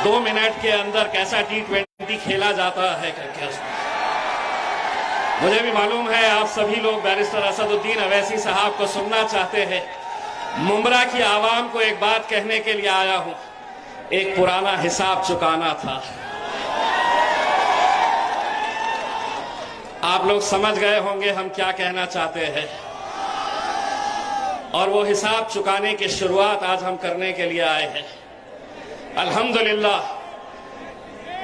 2 minute के अंदर कैसा T20 खेला जाता है करके। मुझे भी मालूम है आप सभी लोग बैरिस्टर असदुद्दीन अवैसी साहब को सुनना चाहते हैं। मुंब्रा की आवाम को एक बात कहने के लिए आया हूं, एक पुराना हिसाब चुकाना था। आप लोग समझ गए होंगे हम क्या कहना चाहते हैं, और वो हिसाब चुकाने की शुरुआत आज हम करने के लिए आए हैं। अल्हम्दुलिल्लाह,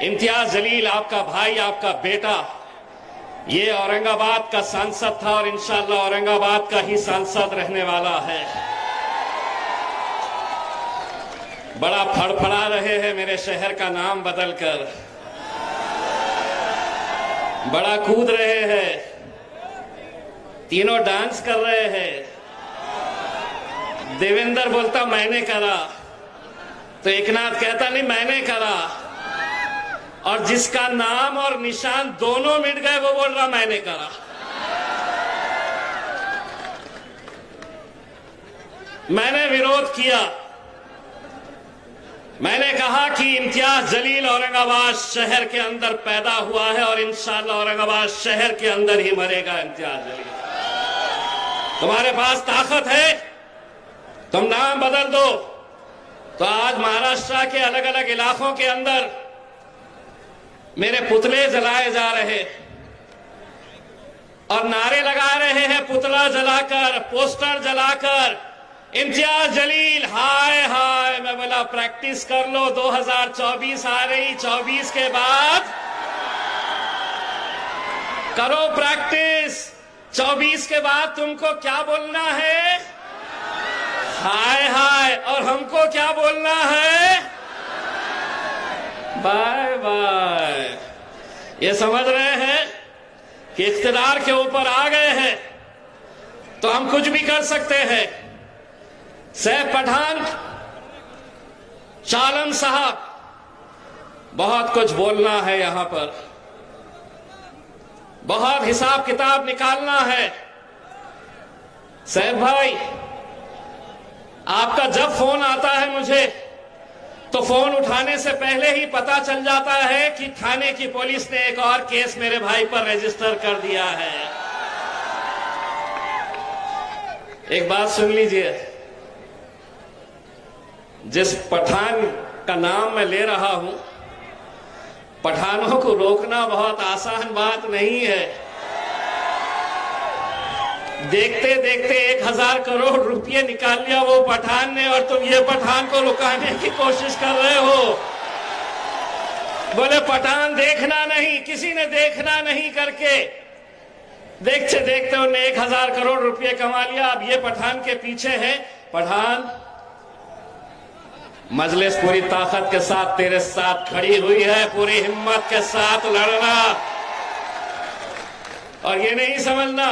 इम्तियाज जलील आपका भाई, आपका बेटा, ये औरंगाबाद का सांसद था और इंशाअल्लाह औरंगाबाद का ही सांसद रहने वाला है। बड़ा फड़फड़ा रहे हैं मेरे शहर का नाम बदलकर, बड़ा कूद रहे हैं, तीनों डांस कर रहे हैं। देवेंद्र बोलता मैंने करा, तो एकनाथ कहता नहीं मैंने करा, और जिसका नाम और निशान दोनों मिट गए वो बोल रहा मैंने करा। मैंने विरोध किया, मैंने कहा कि इम्तियाज जलील औरंगाबाद शहर के अंदर पैदा हुआ है और इंशाअल्लाह औरंगाबाद शहर के अंदर ही मरेगा इम्तियाज जलील। तुम्हारे पास ताकत है, तुम नाम बदल दो। तो आज महाराष्ट्र के अलग अलग इलाकों के अंदर मेरे पुतले जलाए जा रहे और नारे लगा रहे हैं, पुतला जलाकर, पोस्टर जलाकर, इम्तियाज जलील हाय हाय। मैं बोला प्रैक्टिस कर लो, 2024 आ रही, 24 के बाद करो प्रैक्टिस। 24 के बाद तुमको क्या बोलना है? हाय हाय। और हमको क्या बोलना है? Bye bye. ये समझ रहे हैं कि इख्तिदार के ऊपर आ गए हैं तो हम कुछ भी कर सकते हैं। सैफ पठान, चालन साहब, बहुत कुछ बोलना है यहां पर, बहुत हिसाब किताब निकालना है। सैफ भाई, आपका जब फोन आता है मुझे तो फोन उठाने से पहले ही पता चल जाता है कि थाने की पुलिस ने एक और केस मेरे भाई पर रजिस्टर कर दिया है। एक बात सुन लीजिए, जिस पठान का नाम मैं ले रहा हूं, पठानों को रोकना बहुत आसान बात नहीं है। देखते देखते 1000 करोड़ रुपए निकाल लिया वो पठान ने, और तुम ये पठान को रुकाने की कोशिश कर रहे हो। बोले पठान देखना नहीं, किसी ने देखना नहीं करके देखते देखते उन्हें 1000 करोड़ रुपए कमा लिया। अब ये पठान के पीछे है। पठान, मजलिस पूरी ताकत के साथ तेरे साथ खड़ी हुई है, पूरी हिम्मत के साथ लड़ना। और ये नहीं समझना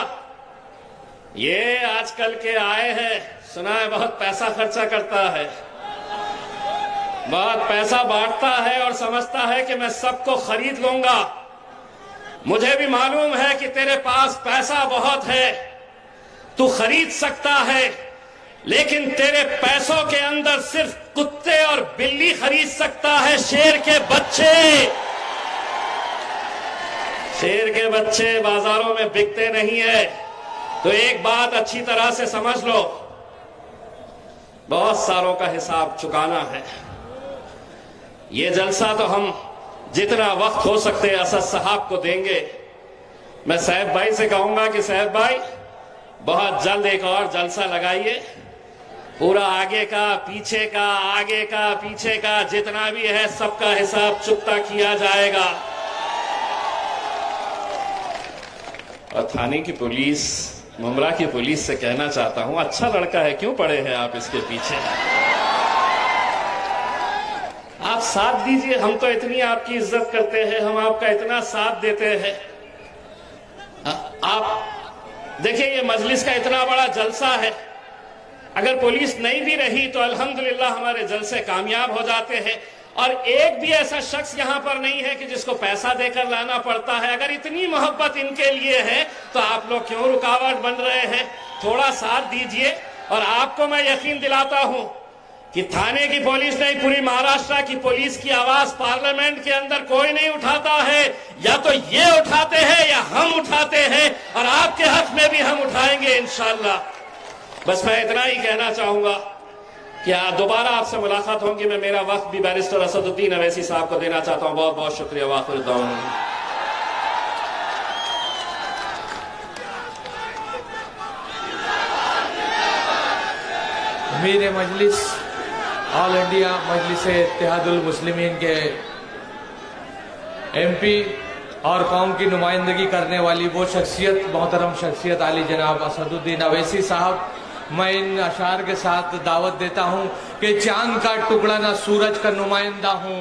ये आजकल के आए हैं, सुना है बहुत पैसा खर्चा करता है, बहुत पैसा बांटता है और समझता है कि मैं सबको खरीद लूंगा। मुझे भी मालूम है कि तेरे पास पैसा बहुत है, तू खरीद सकता है, लेकिन तेरे पैसों के अंदर सिर्फ कुत्ते और बिल्ली खरीद सकता है, शेर के बच्चे। शेर के बच्चे बाजारों में बिकते नहीं है। तो एक बात अच्छी तरह से समझ लो, बहुत सारों का हिसाब चुकाना है। ये जलसा तो हम जितना वक्त हो सकते असद साहब को देंगे। मैं सैफ भाई से कहूंगा कि सैफ भाई बहुत जल्द एक और जलसा लगाइए, पूरा आगे का पीछे का, आगे का पीछे का जितना भी है सबका हिसाब चुकता किया जाएगा। और थाने की पुलिस, मुंब्रा की पुलिस से कहना चाहता हूं, अच्छा लड़का है, क्यों पड़े हैं आप इसके पीछे? आप साथ दीजिए, हम तो इतनी आपकी इज्जत करते हैं, हम आपका इतना साथ देते हैं। आप देखिए, ये मजलिस का इतना बड़ा जलसा है, अगर पुलिस नहीं भी रही तो अल्हम्दुलिल्लाह हमारे जलसे कामयाब हो जाते हैं। और एक भी ऐसा शख्स यहां पर नहीं है कि जिसको पैसा देकर लाना पड़ता है। अगर इतनी मोहब्बत इनके लिए है तो आप लोग क्यों रुकावट बन रहे हैं? थोड़ा साथ दीजिए। और आपको मैं यकीन दिलाता हूं कि थाने की पुलिस नहीं, पूरी महाराष्ट्र की पुलिस की आवाज पार्लियामेंट के अंदर कोई नहीं उठाता है। या तो ये उठाते हैं या हम उठाते हैं, और आपके हक में भी हम उठाएंगे इंशाअल्लाह। बस मैं इतना ही कहना चाहूंगा कि दोबारा आपसे मुलाकात होगी। मैं मेरा वक्त भी बैरिस्टर असदुद्दीन अवैसी साहब को देना चाहता हूं। बहुत बहुत शुक्रिया। वाखिर दावना। अमीर मजलिस ऑल इंडिया मजलिस इत्तेहादुल मुस्लिमीन के MP और कौम की नुमाइंदगी करने वाली वो शख्सियत, मोहतरम शख्सियत आली जनाब असदुद्दीन अवैसी साहब, मैं इन अशार के साथ दावत देता हूं कि चांद का टुकड़ा ना सूरज का नुमाइंदा हूं,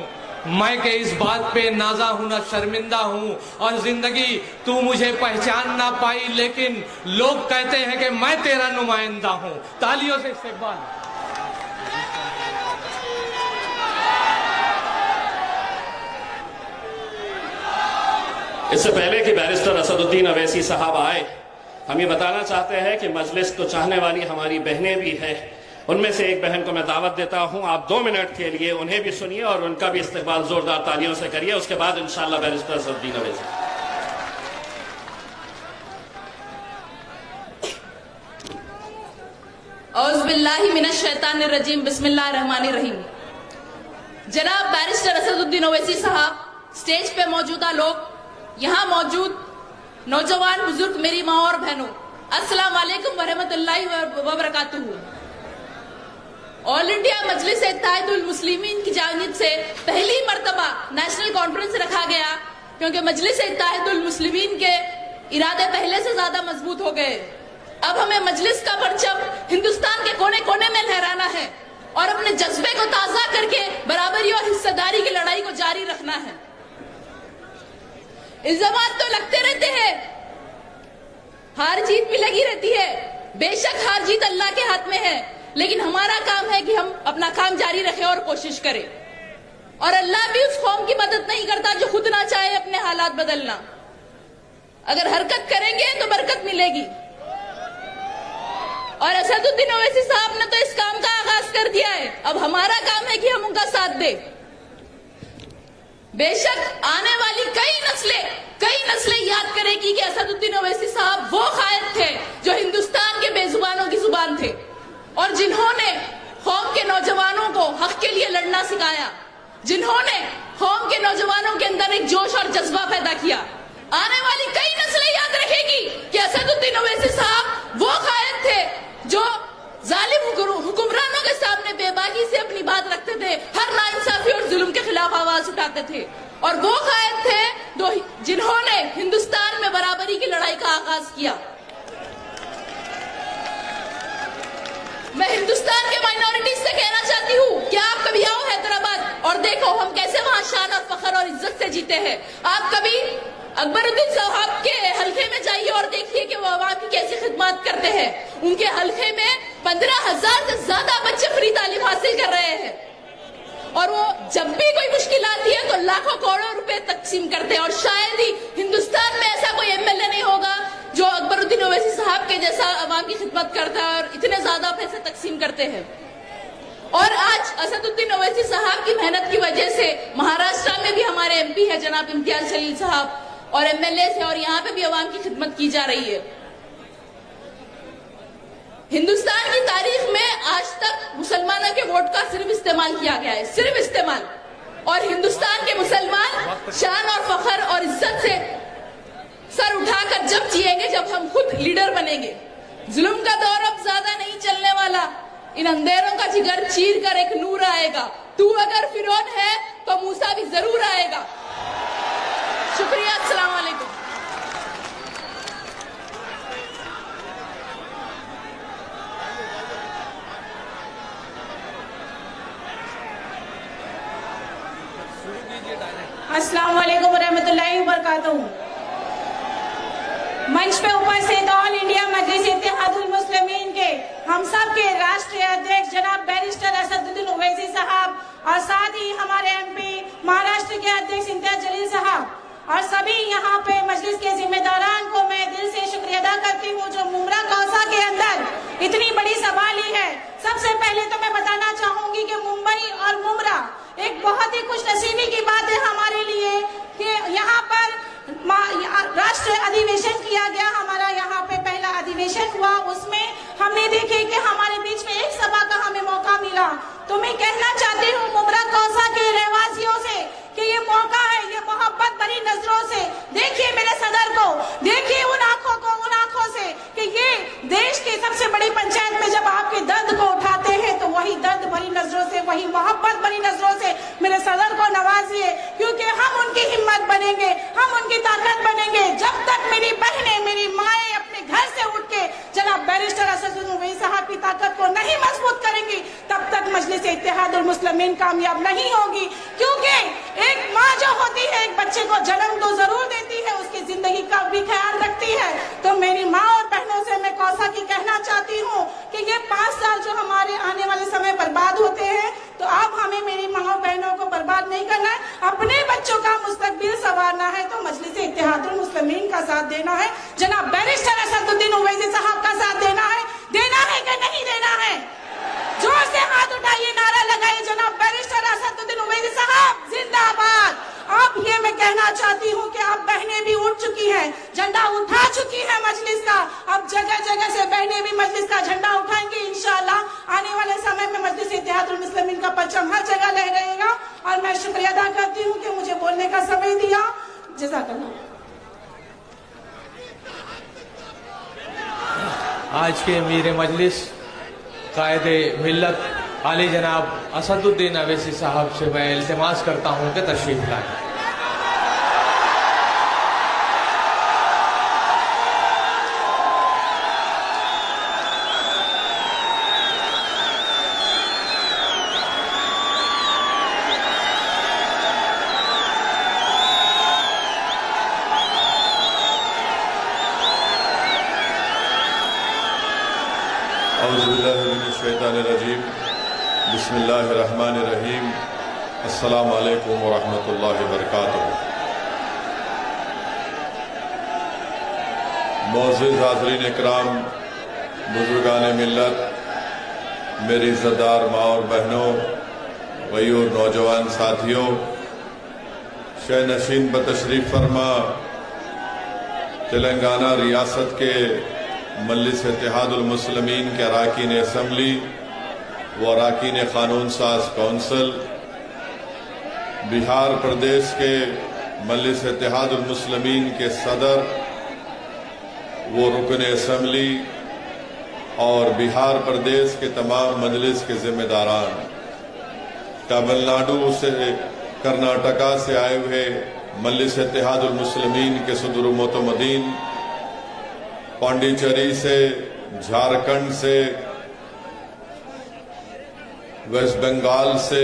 मैं के इस बात पे नाजा हूं ना शर्मिंदा हूं, और जिंदगी तू मुझे पहचान ना पाई लेकिन लोग कहते हैं कि मैं तेरा नुमाइंदा हूं। तालियों से इस्तकबाल। इससे पहले कि बैरिस्टर असदुद्दीन अवैसी साहब आए, हम ये बताना चाहते हैं कि मजलिस को चाहने वाली हमारी बहनें भी हैं। उनमें से एक बहन को मैं दावत देता हूं, आप 2 मिनट के लिए उन्हें भी सुनिए और उनका भी इस्तकबाल जोरदार तालियों से करिए। उसके बाद इंशाअल्लाह बैरिस्टर असदुद्दीन अवैसी। औज़ बिल्लाहि मिनश शैतानिर रजीम, बिस्मिल्लाहिर रहमानिर रहीम। जनाब बैरिस्टर असदुद्दीन ओवैसी साहब, स्टेज पे मौजूदा लोग, यहाँ मौजूद नौजवान बुजुर्ग, मेरी माँ और बहनों, अस्सलाम वालेकुम वरहमतुल्लाहि व बरकातुहू। ऑल इंडिया मजलिस इत्तेहादुल मुस्लिमीन की जानिब से पहली मर्तबा नेशनल कॉन्फ्रेंस रखा गया, क्योंकि मजलिस इत्तेहादुल मुस्लिमीन के इरादे पहले से ज्यादा मजबूत हो गए। अब हमें मजलिस का परचम हिंदुस्तान के कोने कोने में लहराना है और अपने जज्बे को ताजा करके बराबरी और हिस्सेदारी की लड़ाई को जारी रखना है। इल्जामात तो लगते रहते हैं, हार जीत भी लगी रहती है। बेशक हार जीत अल्लाह के हाथ में है, लेकिन हमारा काम है कि हम अपना काम जारी रखें और कोशिश करें। और अल्लाह भी उस कौम की मदद नहीं करता जो खुद ना चाहे अपने हालात बदलना। अगर हरकत करेंगे तो बरकत मिलेगी। और असदुद्दीन ओवैसी साहब ने तो इस काम का आगाज कर दिया है, अब हमारा काम है कि हम उनका साथ दें। बेशक आने वाली कई नस्लें याद करेगी कि असदुद्दीन ओवैसी साहब वो कायद थे जो हिंदुस्तान के बेजुबानों की जुबान थे और जिन्होंने कौम के नौजवानों को हक के लिए लड़ना सिखाया, जिन्होंने कौम के नौजवानों के अंदर एक जोश और जज्बा पैदा किया। आने वाली कई नस्लें याद रखेगी कि असदुद्दीन ओवैसी साहब वो कायद थे जो जालिम हुक्मरानों के सामने बेबाकी से अपनी बात रखते थे, हर नाइंसाफी और जुल्म के खिलाफ आवाज उठाते थे, और वो कायद थे जिन्होंने हिंदुस्तान में बराबरी की लड़ाई का आगाज किया। मैं हिंदुस्तान के माइनॉरिटीज से कहना चाहती हूँ कि आप कभी आओ हैदराबाद और देखो हम कैसे वहां शान और फखर और इज्जत से जीते हैं। आप कभी अकबरुद्दीन साहब के हल्के में जाइए और देखिए कि वो आवाम की कैसी खिदमत करते हैं। उनके हल्के में 15,000 से ज्यादा बच्चे फ्री तालीम हासिल कर रहे हैं, और वो जब भी कोई मुश्किल आती है तो लाखों करोड़ों रुपए तकसीम करते हैं। और शायद ही हिंदुस्तान में ऐसा कोई MLA नहीं होगा जो अकबरुद्दीन ओवैसी साहब के जैसा आवाम की खिदमत करता है और इतने ज्यादा पैसे तकसीम करते हैं। और आज असदुद्दीन ओवैसी साहब की मेहनत की वजह से महाराष्ट्र में भी हमारे MP है जनाब इम्तियाज जलील साहब, और MLA है, और यहाँ पे भी आवाम की खिदमत की जा रही है। हिंदुस्तान की तारीख में आज तक मुसलमानों के वोट का सिर्फ इस्तेमाल किया गया है, सिर्फ इस्तेमाल। और हिंदुस्तान के मुसलमान शान और फखर और इज्जत से सर उठाकर जब जिएंगे जब हम खुद लीडर बनेंगे। जुल्म का दौर अब ज्यादा नहीं चलने वाला, इन अंधेरों का जिगर चीर कर एक नूर आएगा। तू अगर फिरौन है तो मूसा भी जरूर आएगा। शुक्रिया, अस्सलाम वालेकुम। अस्सलाम वालेकुम रहमतुल्लाहि व बरकातहू। मंच पे उपस्थित ऑल इंडिया मजलिस इत्तेहादुल मुस्लिमीन के हम सब के राष्ट्रीय अध्यक्ष जनाब बैरिस्टर असदुद्दीन ओवैसी साहब, और साथ ही हमारे MP महाराष्ट्र के अध्यक्ष इम्तियाज जलील साहब, और सभी यहाँ पे मजलिस के जिम्मेदारान को मैं दिल से शुक्रिया अदा करती हूँ जो मुमरा कौसा के अंदर इतनी बड़ी सभा ली है। सबसे पहले तो मैं बताना चाहूंगी कि मुंबई और मुमरा एक बहुत ही खुशनसीबी की बात है हमारे लिए कि यहाँ पर राष्ट्रीय अधिवेशन किया गया। हमारा यहाँ पे पहला अधिवेशन हुआ, उसमें हमने देखे कि हमारे बीच में एक सभा का हमें मौका मिला। तो मैं कहना चाहती हूँ मुमरा कौसा के रहवासियों से कि ये मौका है, ये मोहब्बत भरी नजरों से देखिए मेरे सदर को, देखिए उन आंखों से कि ये देश की सबसे बड़ी पंचायत में जब आपके दर्द को उठाते हैं तो वही दर्द भरी नजरों से, वही मोहब्बत भरी नजरों से मेरे सदर को नवाजिए, क्योंकि हम उनकी हिम्मत बनेंगे, हम उनकी ताकत बनेंगे। जब तक मेरी बहनें, मेरी माएं अपने घर से उठ के जनाब बैरिस्टर असदुद्दीन ओवैसी साहब की ताकत को नहीं मजबूत करेंगी, तब तक मजलिस इत्तेहादुल मुस्लिमीन कामयाब नहीं होगी। क्योंकि एक माँ जो होती है एक बच्चे को जन्म तो जरूर देती है, उसकी जिंदगी का भी ख्याल रखती है। तो मेरी माँ और बहनों से मैं कौसा की कहना चाहती हूँ कि ये 5 साल जो हमारे आने वाले समय बर्बाद होते हैं, तो अब हमें मेरी माँ बहनों को बर्बाद नहीं करना है, अपने बच्चों का मुस्तकबिल संवारना है। तो मजलिस इत्तेहादुल मुस्लिमीन का साथ देना है, जनाब बैरिस्टर असदुद्दीन ओवैसी साहब का साथ देना है कि नहीं देना है? जोर से हाथ उठाइए, नारा लगाइए, जनाब बैरिस्टर असदुद्दीन ओवैसी साहब जिंदाबाद। अब ये मैं कहना चाहती हूँ कि अब बहनें भी उठ चुकी हैं, झंडा उठा चुकी है मजलिस का। अब जगह जगह से बहनें भी मजलिस का झंडा उठाएंगी इंशाअल्लाह। आने वाले समय में मजलिस इत्तेहादुल मुस्लिमीन का परचम हर जगह लहराएगा। और मैं शुक्रिया अदा करती हूँ कि मुझे बोलने का समय दिया। जज़ाकल्लाह। आज के अमीर मजलिस कायदे मिल्लत आली जनाब असदुद्दीन अवैसी साहब से मैं इल्तिमास करता हूं कि तशरीफ लाएं। औज़ुबिल्लाहिमिनश्शैतानिर्रजीम बिस्मिल्लाहिर्रहमानिर्रहीम अस्सलामु अलैकुम वरहमतुल्लाहि वबरकातुहू। मुअज़्ज़िज़ हाज़रीन इकराम, बुजुर्गान मिल्लत, मेरी इज़्ज़तदार माँ और बहनों, गयूर नौजवान साथियों, शह नशीन बतशरीफ़ फरमा तेलंगाना रियासत के मजलिस इत्तेहादुल मुस्लिमीन के अरकान असम्बली व अरकान क़ानून साज कौंसिल, बिहार प्रदेश के मजलिस इत्तेहादुल मुस्लिमीन के सदर वो रुकन असम्बली और बिहार प्रदेश के तमाम मजलिस के जिम्मेदारान, तमिलनाडु से, कर्नाटका से आए हुए मजलिस इत्तेहादुल मुस्लिमीन के सदर मोतमदीन, पांडिचेरी से, झारखंड से, वेस्ट बंगाल से,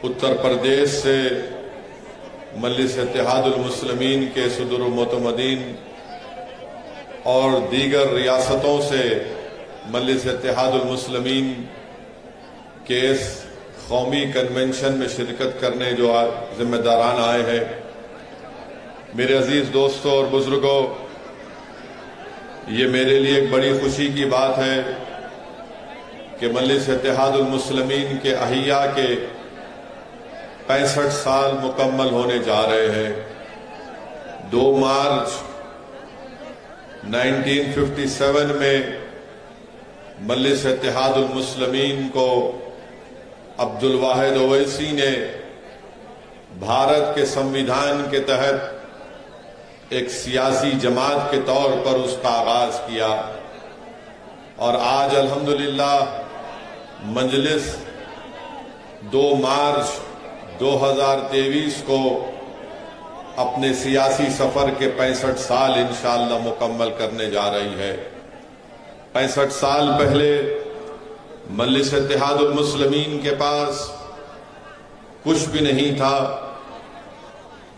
उत्तर प्रदेश से मजलिस इत्तेहादुल मुस्लिमीन के सदर मोतमदीन और दीगर रियासतों से मजलिस इत्तेहादुल मुस्लिमीन के इस कौमी कन्वेंशन में शिरकत करने जो जिम्मेदारान आए हैं, मेरे अजीज दोस्तों और बुजुर्गों, ये मेरे लिए एक बड़ी खुशी की बात है कि मजलिस इत्तेहादुल मुस्लिमीन के अहिया के 65 साल मुकम्मल होने जा रहे हैं। 2 मार्च 1957 में मजलिस इत्तेहादुल मुस्लिमीन को अब्दुल वाहिद ओवैसी ने भारत के संविधान के तहत एक सियासी जमात के तौर पर उसका आगाज किया और आज अल्हम्दुलिल्लाह मजलिस 2 मार्च 2023 को अपने सियासी सफर के 65 साल इंशाअल्लाह मुकम्मल करने जा रही है। 65 साल पहले मजलिस इत्तेहादुल मुस्लिमीन के पास कुछ भी नहीं था।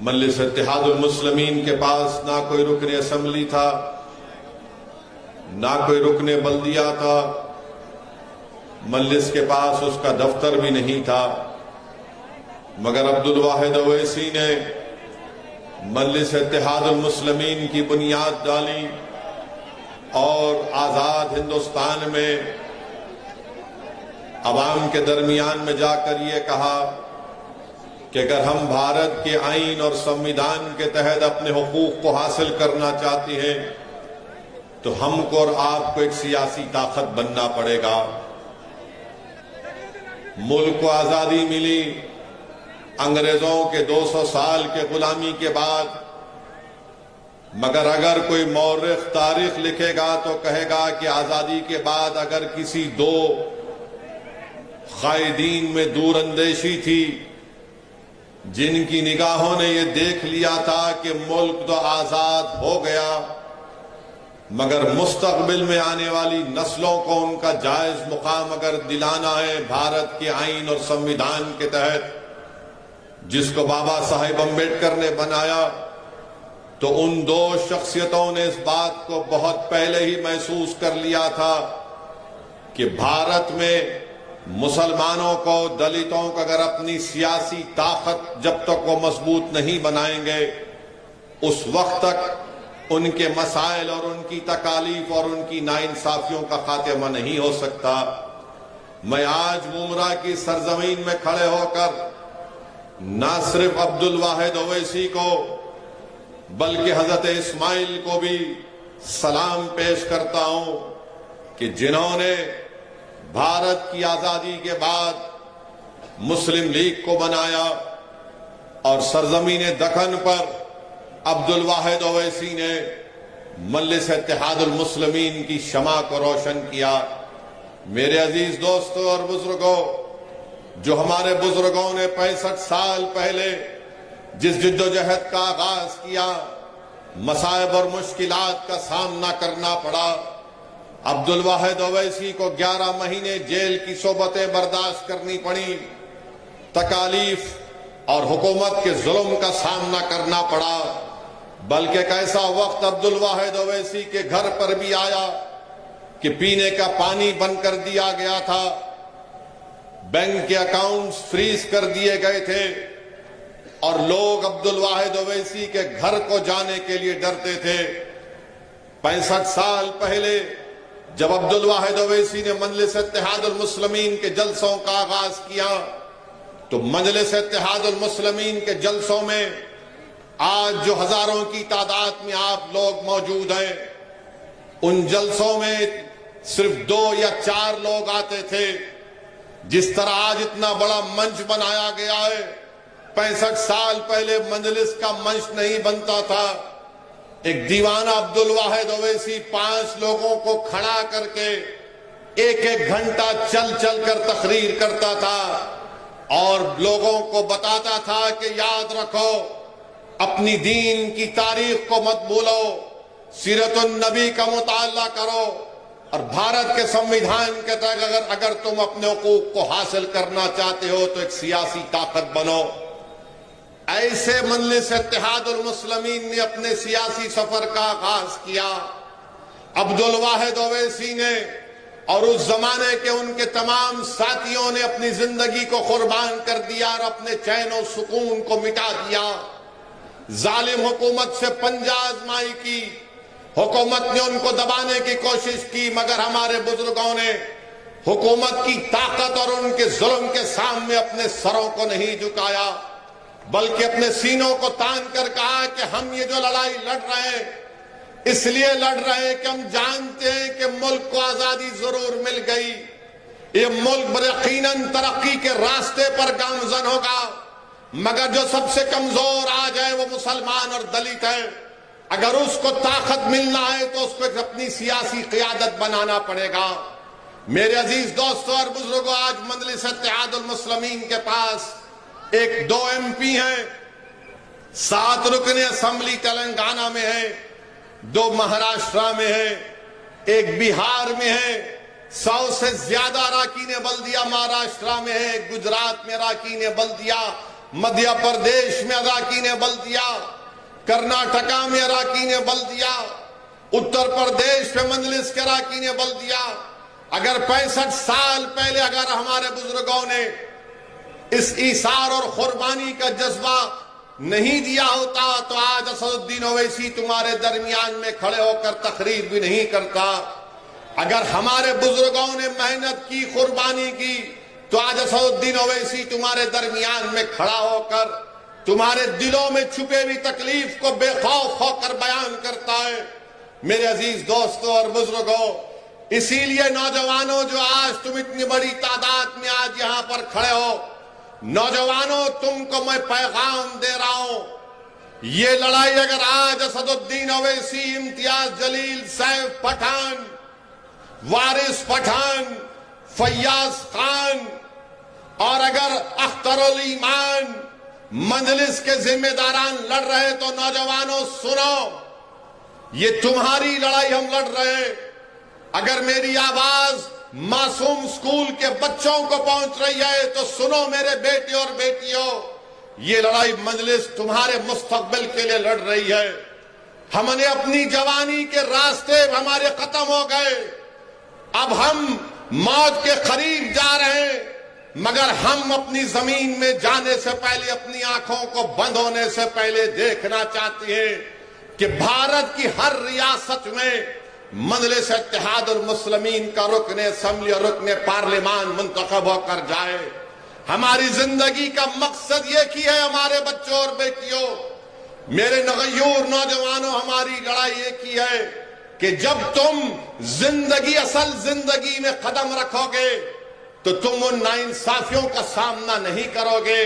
मजलिस इत्तेहादुल मुस्लिमीन के पास ना कोई रुकन असम्बली था, ना कोई रुकन बल्दिया था, मजलिस के पास उसका दफ्तर भी नहीं था। मगर अब्दुल वाहिद ओवैसी ने मजलिस इत्तेहादुल मुस्लिमीन की बुनियाद डाली और आजाद हिंदुस्तान में अवाम के दरमियान में जाकर ये कहा कि अगर हम भारत के आईन और संविधान के तहत अपने हुकूक को हासिल करना चाहते हैं तो हमको और आपको एक सियासी ताकत बनना पड़ेगा। मुल्क को आजादी मिली अंग्रेजों के 200 साल के गुलामी के बाद, मगर अगर कोई मौरिख तारीख लिखेगा तो कहेगा कि आजादी के बाद अगर किसी दो कायदीन में दूरअंदेशी थी जिनकी निगाहों ने यह देख लिया था कि मुल्क तो आजाद हो गया, मगर मुस्तकबिल में आने वाली नस्लों को उनका जायज मुकाम अगर दिलाना है भारत के आईन और संविधान के तहत जिसको बाबा साहेब अम्बेडकर ने बनाया, तो उन दो शख्सियतों ने इस बात को बहुत पहले ही महसूस कर लिया था कि भारत में मुसलमानों को, दलितों को अगर अपनी सियासी ताकत जब तक वो मजबूत नहीं बनाएंगे उस वक्त तक उनके मसाइल और उनकी तकालीफ और उनकी नाइंसाफियों का खात्मा नहीं हो सकता। मैं आज मुमरा की सरजमीन में खड़े होकर न सिर्फ अब्दुल वाहिद ओवैसी को बल्कि हजरत इस्माइल को भी सलाम पेश करता हूं कि जिन्होंने भारत की आजादी के बाद मुस्लिम लीग को बनाया और सरजमीन दखन पर अब्दुल वाहिद ओवैसी ने मजलिस इत्तेहादुल मुस्लिमीन की शमा को रोशन किया। मेरे अजीज दोस्तों और बुजुर्गों, जो हमारे बुजुर्गों ने 65 साल पहले जिस जिद्दोजहद का आगाज किया, मसाइब और मुश्किलात का सामना करना पड़ा। अब्दुल वाहिद ओवैसी को 11 महीने जेल की सोबतें बर्दाश्त करनी पड़ी, तकालीफ और हुकूमत के जुल्म का सामना करना पड़ा। बल्कि एक ऐसा वक्त अब्दुल वाहिद ओवैसी के घर पर भी आया कि पीने का पानी बंद कर दिया गया था, बैंक के अकाउंट्स फ्रीज कर दिए गए थे और लोग अब्दुल वाहिद ओवैसी के घर को जाने के लिए डरते थे। 65 साल पहले जब अब्दुल वाहिद ओवैसी ने मजलिस इत्तेहादुल मुस्लिमीन के जलसों का आगाज किया तो मजलिस इत्तेहादुल मुस्लिमीन के जलसों में आज जो हजारों की तादाद में आप लोग मौजूद हैं, उन जलसों में सिर्फ 2 या 4 लोग आते थे। जिस तरह आज इतना बड़ा मंच बनाया गया है, 65 साल पहले मजलिस का मंच नहीं बनता था। एक दीवाना अब्दुल वाहिद ओवैसी 5 लोगों को खड़ा करके 1-1 घंटा चल चल कर तकरीर करता था और लोगों को बताता था कि याद रखो, अपनी दीन की तारीख को मत भूलो, सीरतुन नबी का मुताला करो और भारत के संविधान के तहत अगर तुम अपने हुकूक को हासिल करना चाहते हो तो एक सियासी ताकत बनो। ऐसे मजलिस इत्तेहादुल मुस्लिमीन ने अपने सियासी सफर का आगाज किया। अब्दुल वाहिद ओवैसी ने और उस जमाने के उनके तमाम साथियों ने अपनी जिंदगी को कुर्बान कर दिया और अपने चैन और सुकून को मिटा दिया। जालिम हुकूमत से पंजा आजमाई की, हुकूमत ने उनको दबाने की कोशिश की, मगर हमारे बुजुर्गों ने हुकूमत की ताकत और उनके जुल्म के सामने अपने सरों को नहीं झुकाया, बल्कि अपने सीनों को तान कर कहा कि हम ये जो लड़ाई लड़ रहे हैं इसलिए लड़ रहे हैं कि हम जानते हैं कि मुल्क को आजादी जरूर मिल गई, ये मुल्क यकीनन तरक्की के रास्ते पर गामजन होगा, मगर जो सबसे कमजोर आज है वो मुसलमान और दलित है। अगर उसको ताकत मिलना है तो उसको अपनी सियासी क़ियादत बनाना पड़ेगा। मेरे अजीज दोस्तों और बुजुर्गों, आज मजलिस इत्तेहादुल मुस्लिमीन के पास 1-2 MP हैं, 7 रुकने असेंबली तेलंगाना में है, 2 महाराष्ट्र में है, 1 बिहार में है, 100 से ज्यादा अराकीन बल्दिया महाराष्ट्र में है, गुजरात में अराकीन बल्दिया, मध्य प्रदेश में अराकीन बल्दिया, कर्नाटका में अराकीन बल्दिया, उत्तर प्रदेश में मजलिस के अराकीन बल्दिया। अगर 65 साल पहले अगर हमारे बुजुर्गों ने इस ईसार और कुर्बानी का जज्बा नहीं दिया होता तो आज असदुद्दीन ओवैसी तुम्हारे दरमियान में खड़े होकर तकरीर भी नहीं करता। अगर हमारे बुजुर्गों ने मेहनत की, कुर्बानी की, तो आज असदुद्दीन ओवैसी तुम्हारे दरमियान में खड़ा होकर तुम्हारे दिलों में छुपे हुई तकलीफ को बेखौफ होकर बयान करता है। मेरे अजीज दोस्तों और बुजुर्गों, इसीलिए नौजवानों, जो आज तुम इतनी बड़ी तादाद में आज यहां पर खड़े हो, नौजवानों तुमको मैं पैगाम दे रहा हूं, ये लड़ाई अगर आज असदुद्दीन ओवैसी, इम्तियाज जलील, सैफ पठान, वारिस पठान, फैयाज खान और अगर अख्तरुल ईमान मजलिस के जिम्मेदारान लड़ रहे, तो नौजवानों सुनो, ये तुम्हारी लड़ाई हम लड़ रहे हैं। अगर मेरी आवाज मासूम स्कूल के बच्चों को पहुंच रही है तो सुनो मेरे बेटे और बेटियों, ये लड़ाई मजलिस तुम्हारे मुस्तकबिल के लिए लड़ रही है। हमने अपनी जवानी के रास्ते हमारे खत्म हो गए, अब हम मौत के करीब जा रहे हैं, मगर हम अपनी जमीन में जाने से पहले, अपनी आंखों को बंद होने से पहले देखना चाहते हैं कि भारत की हर रियासत में मजलिस इत्तेहादुल मुस्लिमीन का रुकन असम्बली और रुकन पार्लिमान मुंतखब होकर जाए। हमारी जिंदगी का मकसद ये की है, हमारे बच्चों और बेटियों, मेरे नगयूर नौजवानों, हमारी लड़ाई एक ही है कि जब तुम जिंदगी, असल जिंदगी में कदम रखोगे तो तुम उन नाइंसाफियों का सामना नहीं करोगे,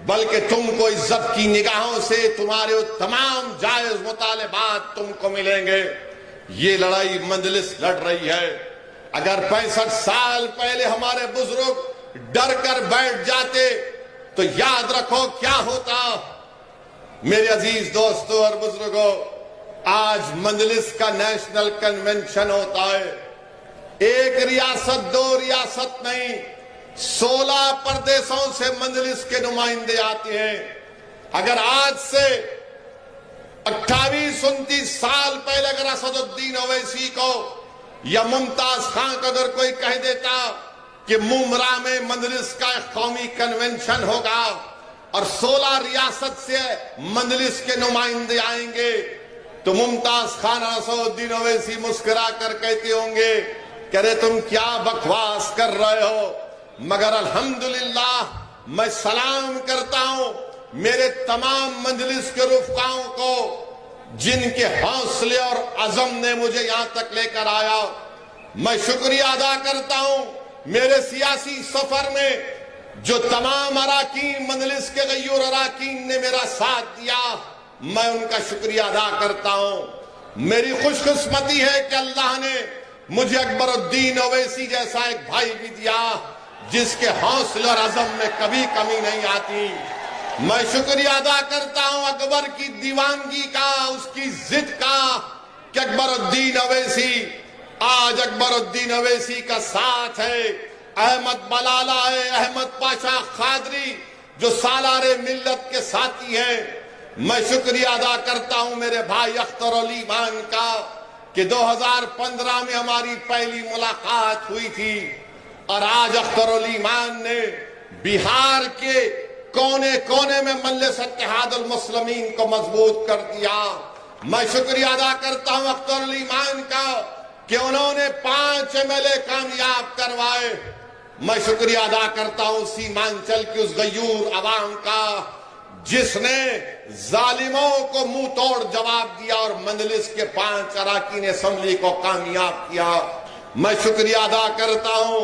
बल्कि तुमको इज्जत की निगाहों से तुम्हारे तमाम जायज मुतालिबात तुमको मिलेंगे। ये लड़ाई मजलिस लड़ रही है। अगर 65 साल पहले हमारे बुजुर्ग डर कर बैठ जाते तो याद रखो क्या होता। मेरे अजीज दोस्तों और बुजुर्गों, आज मजलिस का नेशनल कन्वेंशन होता है। एक रियासत, दो रियासत नहीं, 16 प्रदेशों से मजलिस के नुमाइंदे आते हैं। अगर आज से 28-29 साल पहले अगर असदुद्दीन ओवैसी को या मुमताज खान को अगर कोई कह देता कि मुमरा में मजलिस का कौमी कन्वेंशन होगा और 16 रियासत से मजलिस के नुमाइंदे आएंगे, तो मुमताज खान असदुद्दीन ओवैसी मुस्कुरा कर कहते होंगे कि अरे तुम क्या बकवास कर रहे हो। मगर अल्हम्दुलिल्लाह मैं सलाम करता हूं मेरे तमाम मजलिस के रुफ़काओं को, जिनके हौसले और अज़म ने मुझे यहां तक लेकर आया। मैं शुक्रिया अदा करता हूं मेरे सियासी सफर में जो तमाम अराकीन, मजलिस के गयूर अराकीन ने मेरा साथ दिया, मैं उनका शुक्रिया अदा करता हूं। मेरी खुशकिस्मती है कि अल्लाह ने मुझे अकबरुद्दीन ओवैसी जैसा एक भाई भी दिया जिसके हौसले और अज़म में कभी कमी नहीं आती। मैं शुक्रिया अदा करता हूं अकबर की दीवानगी का, उसकी जिद का कि अकबरुद्दीन ओवैसी, आज अकबरुद्दीन ओवैसी का साथ है। अहमद बलाला है, अहमद पाशा खादरी जो सालारे मिल्लत के साथी हैं। मैं शुक्रिया अदा करता हूं मेरे भाई अख्तरुल ईमान का कि 2015 में हमारी पहली मुलाकात हुई थी और आज अख्तरुल ईमान ने बिहार के कोने कोने में मजलिस इत्तेहादुल मुस्लिमीन को मजबूत कर दिया। मैं शुक्रिया अदा करता हूं अख्तरुल ईमान का कि उन्होंने 5 MLA कामयाब करवाए। मैं शुक्रिया अदा करता हूं सीमांचल की उस गयूर अवाम का जिसने जालिमों को मुंह तोड़ जवाब दिया और मजलिस के 5 अराकीन असम्बली को कामयाब किया। मैं शुक्रिया अदा करता हूं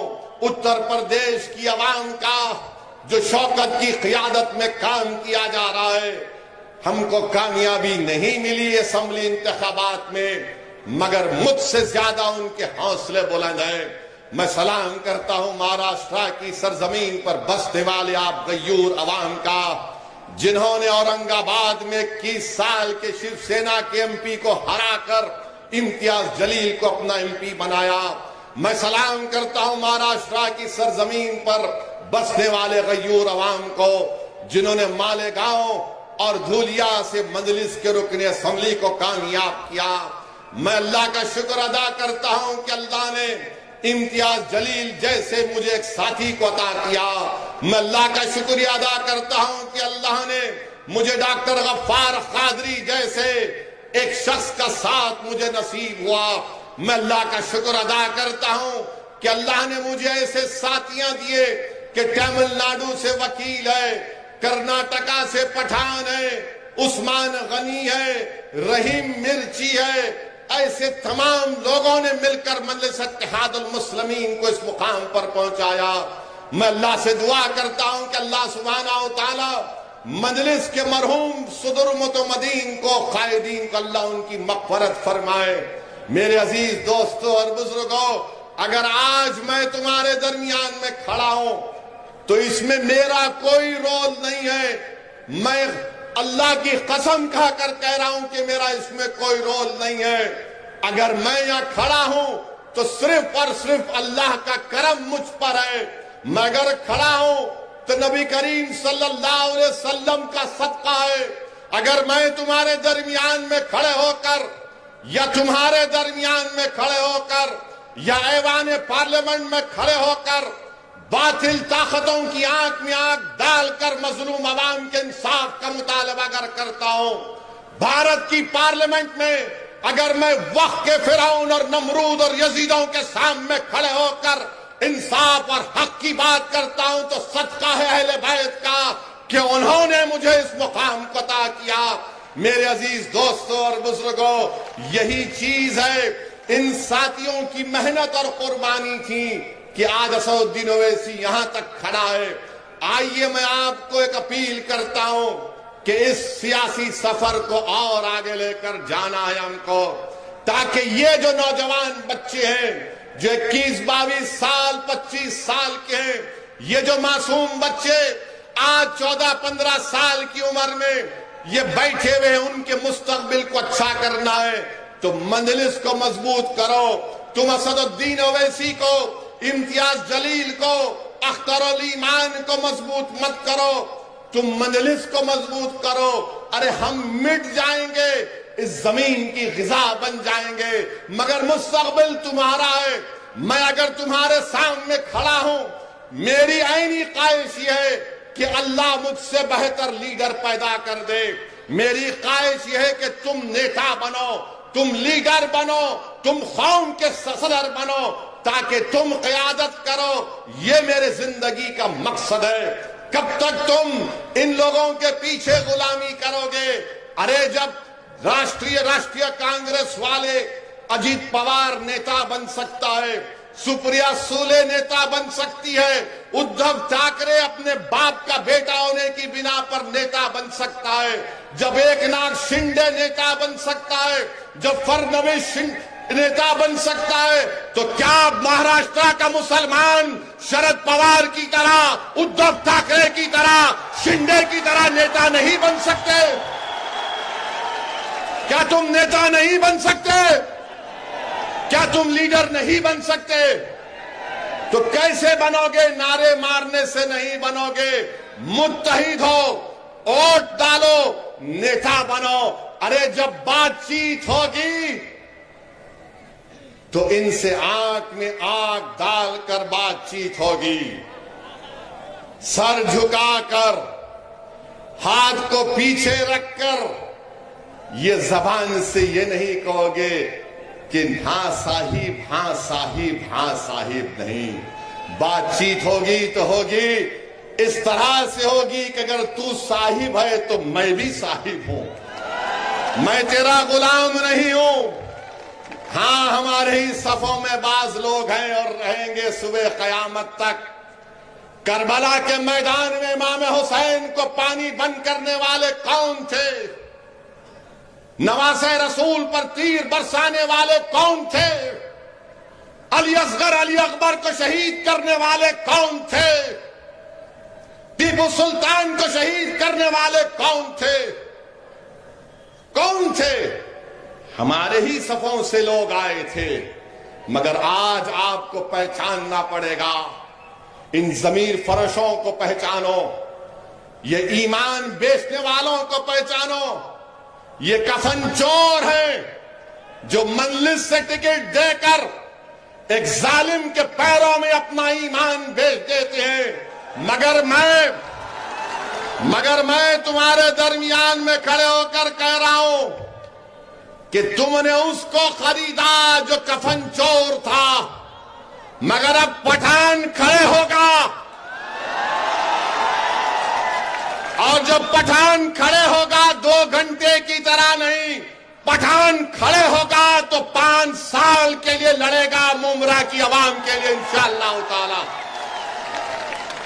उत्तर प्रदेश की अवाम का जो शौकत की क़ियादत में काम किया जा रहा है। हमको कामयाबी नहीं मिली असम्बली इंतखाबात में, मगर मुझसे ज्यादा उनके हौसले बुलंद हैं। मैं सलाम करता हूं महाराष्ट्र की सरजमीन पर बसने वाले आप गयूर अवाम का, जिन्होंने औरंगाबाद में 21 साल के शिवसेना के MP को हराकर इम्तियाज जलील को अपना MP बनाया। मैं सलाम करता हूं महाराष्ट्र की सरजमीन पर बसने वाले गयूर अवाम को, जिन्होंने मालेगांव और धूलिया से मजलिस के रुकने असम्बली को कामयाब किया। मैं अल्लाह का शुक्र अदा करता हूं कि अल्लाह ने इम्तियाज जलील जैसे मुझे एक साथी को अता किया। मैं अल्लाह का शुक्रिया अदा करता हूं कि अल्लाह ने मुझे डॉक्टर गफ्फार कादरी जैसे एक शख्स का साथ मुझे नसीब हुआ। मैं अल्लाह का शुक्र अदा करता हूं कि अल्लाह ने मुझे ऐसे साथियां दिए कि तमिलनाडु से वकील है, कर्नाटका से पठान है, उस्मान गनी है, रहीम मिर्ची है, ऐसे तमाम लोगों ने मिलकर मजलिस इत्तेहादुल मुस्लिमीन को इस मुकाम पर पहुंचाया। मैं अल्लाह से दुआ करता हूं कि अल्लाह सुब्हानहू तआला मजलिस के मरहूम सदर मुतमदीन को, कायदीन को अल्लाह उनकी मग़फ़िरत फरमाए। मेरे अजीज दोस्तों और बुजुर्गों, अगर आज मैं तुम्हारे दरमियान में खड़ा हूं तो इसमें मेरा कोई रोल नहीं है। मैं अल्लाह की कसम खाकर कह रहा हूं कि मेरा इसमें कोई रोल नहीं है। अगर मैं यहां खड़ा हूं तो सिर्फ और सिर्फ अल्लाह का करम मुझ पर है। मैं अगर खड़ा हूं तो नबी करीम सल्लल्लाहु अलैहि वसल्लम का सदका है। अगर मैं तुम्हारे दरमियान में खड़े होकर या तुम्हारे दरमियान में खड़े होकर या ऐवान पार्लियामेंट में खड़े होकर बातिल ताकतों की आंख में आंख डालकर मजलूम अवाम के इंसाफ का मुतालबा अगर करता हूं, भारत की पार्लियामेंट में अगर मैं वक्त के फिरौन और नमरूद और यजीदों के सामने खड़े होकर इंसाफ और हक की बात करता हूं तो सदका है अहले बैत का कि उन्होंने मुझे इस मुकाम को अता किया। मेरे अजीज दोस्तों और बुजुर्गों, यही चीज है इन साथियों की मेहनत और कुर्बानी थी कि आज असदुद्दीन ओवैसी यहां तक खड़ा है। आइए मैं आपको एक अपील करता हूं कि इस सियासी सफर को और आगे लेकर जाना है हमको, ताकि ये जो नौजवान बच्चे हैं जो 21-22 साल 25 साल के हैं, ये जो मासूम बच्चे आज 14-15 साल की उम्र में ये बैठे हुए हैं, उनके मुस्तकबिल को अच्छा करना है तो मजलिस को मजबूत करो। तुम असदुद्दीन ओवैसी को, इम्तियाज जलील को, अख्तरुल ईमान को मजबूत मत करो, तुम मजलिस को मजबूत करो। अरे हम मिट जाएंगे, इस जमीन की गिजा बन जाएंगे, मगर मुस्तकबिल तुम्हारा है। मैं अगर तुम्हारे सामने खड़ा हूं, मेरी ऐनी ख्वाहिश ये है कि अल्लाह मुझसे बेहतर लीडर पैदा कर दे। मेरी ख्वाहिश यह है कि तुम नेता बनो, तुम लीडर बनो, तुम कौम के सदर बनो, ताकि तुम क़यादत करो। ये मेरे जिंदगी का मकसद है। कब तक तुम इन लोगों के पीछे गुलामी करोगे? अरे जब राष्ट्रीय कांग्रेस वाले अजीत पवार नेता बन सकता है, सुप्रिया सूले नेता बन सकती है, उद्धव ठाकरे अपने बाप का बेटा होने की बिना पर नेता बन सकता है, जब एकनाथ शिंदे नेता बन सकता है, जब फडणवीस नेता बन सकता है, तो क्या महाराष्ट्र का मुसलमान शरद पवार की तरह, उद्धव ठाकरे की तरह, शिंदे की तरह नेता नहीं बन सकते? क्या तुम नेता नहीं बन सकते? क्या तुम लीडर नहीं बन सकते? तो कैसे बनोगे? नारे मारने से नहीं बनोगे। मुत्तहिद हो, वोट डालो, नेता बनो। अरे जब बातचीत होगी तो इनसे आंख में आंख डालकर बातचीत होगी, सर झुकाकर, हाथ को पीछे रखकर। ये जबान से ये नहीं कहोगे कि हाँ साहिब, हाँ साहिब, हाँ साहिब, नहीं। बातचीत होगी तो होगी इस तरह से होगी कि अगर तू साहिब है तो मैं भी साहिब हूं, मैं तेरा गुलाम नहीं हूं। हाँ, हमारे ही सफों में बाज लोग हैं और रहेंगे सुबह कयामत तक। करबला के मैदान में इमाम हुसैन को पानी बंद करने वाले कौन थे? नवासे रसूल पर तीर बरसाने वाले कौन थे? अली असगर, अली अकबर को शहीद करने वाले कौन थे? टीपू सुल्तान को शहीद करने वाले कौन थे? कौन थे? हमारे ही सफों से लोग आए थे। मगर आज आपको पहचानना पड़ेगा। इन जमीर फरोशों को पहचानो, ये ईमान बेचने वालों को पहचानो। ये कफन चोर है जो मजलिस से टिकट देकर एक जालिम के पैरों में अपना ईमान बेच देते हैं। मगर मगर मैं तुम्हारे दरमियान में खड़े होकर कह रहा हूं कि तुमने उसको खरीदा जो कफन चोर था, मगर अब पठान खड़े होगा, और जब पठान खड़े होगा 2 घंटे की तरह नहीं, पठान खड़े होगा तो 5 साल के लिए लड़ेगा मुमरा की आवाम के लिए इंशाअल्लाह ताला।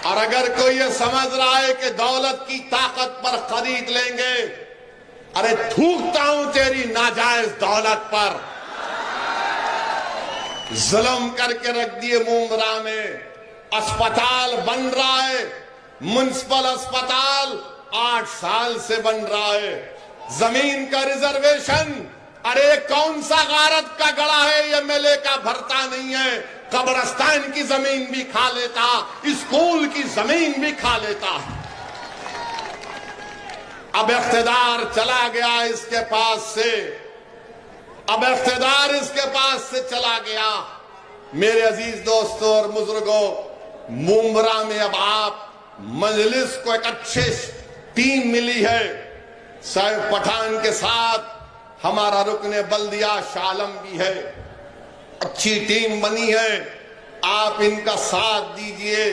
और अगर कोई ये समझ रहा है कि दौलत की ताकत पर खरीद लेंगे, अरे थूकता हूं तेरी नाजायज दौलत पर। जुल्म करके रख दिए मुमरा में, अस्पताल बन रहा है, म्युनिसिपल अस्पताल 8 साल से बन रहा है। जमीन का रिजर्वेशन, अरे कौन सा गारत का गड़ा है, एमएलए का भरता नहीं है, कब्रिस्तान की जमीन भी खा लेता, स्कूल की जमीन भी खा लेता। अब इख्तिदार चला गया इसके पास से, अब इख्तिदार इसके पास से चला गया। मेरे अजीज दोस्तों और बुजुर्गों, मुमरा में अब आप मजलिस को एक अच्छे टीम मिली है। साहिब पठान के साथ हमारा रुकने बल्दिया शालम भी है, अच्छी टीम बनी है। आप इनका साथ दीजिए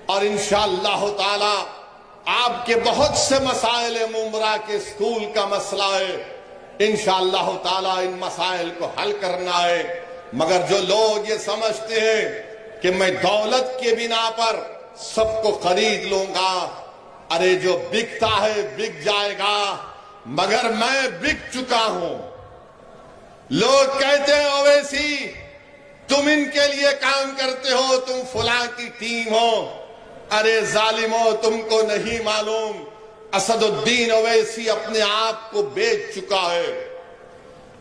और इंशाअल्लाह ताला आपके बहुत से मसाइल है, मुमरा के स्कूल का मसला है, इंशाअल्लाह ताला इन मसाइल को हल करना है। मगर जो लोग ये समझते हैं कि मैं दौलत के बिना पर सबको खरीद लूंगा, अरे जो बिकता है बिक जाएगा, मगर मैं बिक चुका हूं। लोग कहते हैं ओवैसी तुम इनके लिए काम करते हो, तुम फलां की टीम हो। अरे जालिमो, तुमको नहीं मालूम, असदुद्दीन ओवैसी अपने आप को बेच चुका है।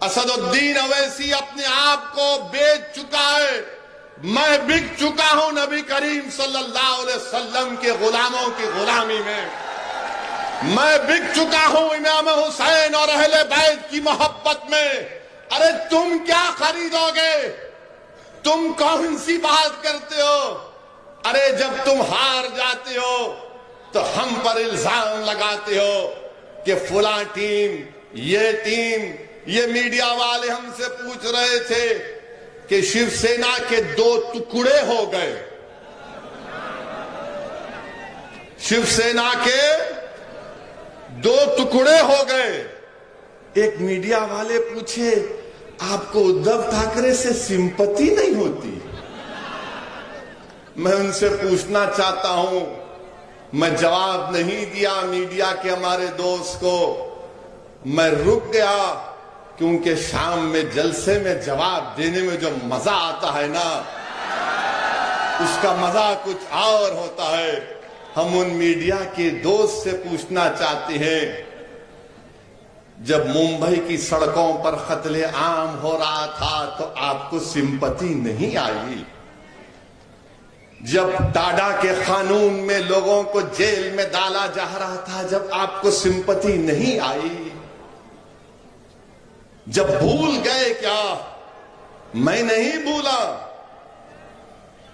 असदुद्दीन ओवैसी अपने आप को बेच चुका है। मैं बिक चुका हूं नबी करीम सल्लल्लाहु अलैहि वसल्लम के गुलामों की गुलामी में। मैं बिक चुका हूं इमाम हुसैन और अहले बैत की मोहब्बत में। अरे तुम क्या खरीदोगे? तुम कौन सी बात करते हो? अरे जब तुम हार जाते हो तो हम पर इल्जाम लगाते हो कि फुला टीम, ये मीडिया वाले हमसे पूछ रहे थे कि शिवसेना के 2 टुकड़े हो गए। शिवसेना के 2 टुकड़े हो गए। एक मीडिया वाले पूछे आपको उद्धव ठाकरे से सिंपैथी नहीं होती? मैं उनसे पूछना चाहता हूं, मैं जवाब नहीं दिया मीडिया के हमारे दोस्त को, मैं रुक गया क्योंकि शाम में जलसे में जवाब देने में जो मजा आता है ना, उसका मजा कुछ और होता है। हम उन मीडिया के दोस्त से पूछना चाहते हैं, जब मुंबई की सड़कों पर कत्ले आम हो रहा था तो आपको सिंपैथी नहीं आई? जब टाडा के कानून में लोगों को जेल में डाला जा रहा था, जब आपको सिंपैथी नहीं आई? जब भूल गए क्या? मैं नहीं भूला,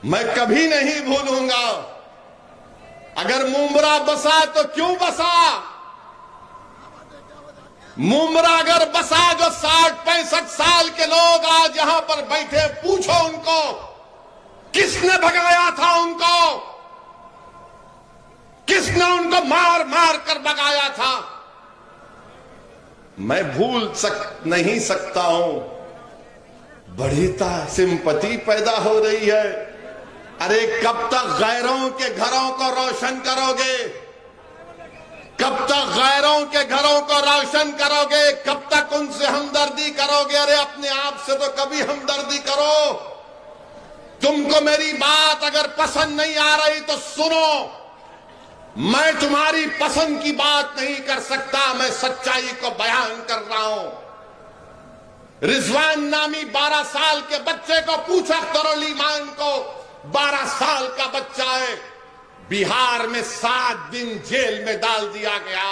मैं कभी नहीं भूलूंगा। अगर मुमरा बसा तो क्यों बसा? मुमरा अगर बसा, जो 60-65 साल के लोग आज यहां पर बैठे, पूछो उनको किसने भगाया था उनको? किसने उनको मार मार कर भगाया था? मैं भूल नहीं सकता हूं। बड़ी सिंपैथी पैदा हो रही है। अरे कब तक गैरों के घरों को रोशन करोगे? कब तक गैरों के घरों को रोशन करोगे? कब तक उनसे हमदर्दी करोगे? अरे अपने आप से तो कभी हमदर्दी करो। तुमको मेरी बात अगर पसंद नहीं आ रही तो सुनो, मैं तुम्हारी पसंद की बात नहीं कर सकता, मैं सच्चाई को बयान कर रहा हूं। रिजवान नामी 12 साल के बच्चे को पूछा करो, लीमान को, 12 साल का बच्चा है, बिहार में 7 दिन जेल में डाल दिया गया।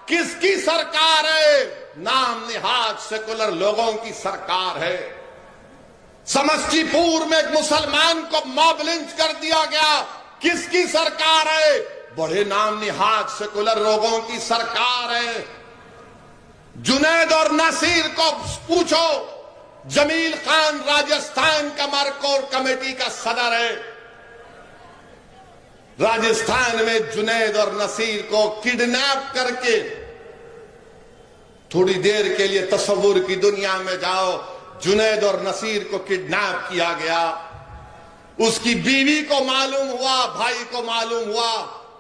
किसकी सरकार है? नाम निहाद सेकुलर लोगों की सरकार है। समस्तीपुर में एक मुसलमान को मॉब लिंच कर दिया गया। किसकी सरकार है? बड़े नाम निहाद सेकुलर लोगों की सरकार है। जुनैद और नसीर को पूछो, जमील खान राजस्थान का मरकोर कमेटी का सदर है। राजस्थान में जुनैद और नसीर को किडनैप करके, थोड़ी देर के लिए तस्वुर की दुनिया में जाओ, जुनैद और नसीर को किडनैप किया गया। उसकी बीवी को मालूम हुआ, भाई को मालूम हुआ,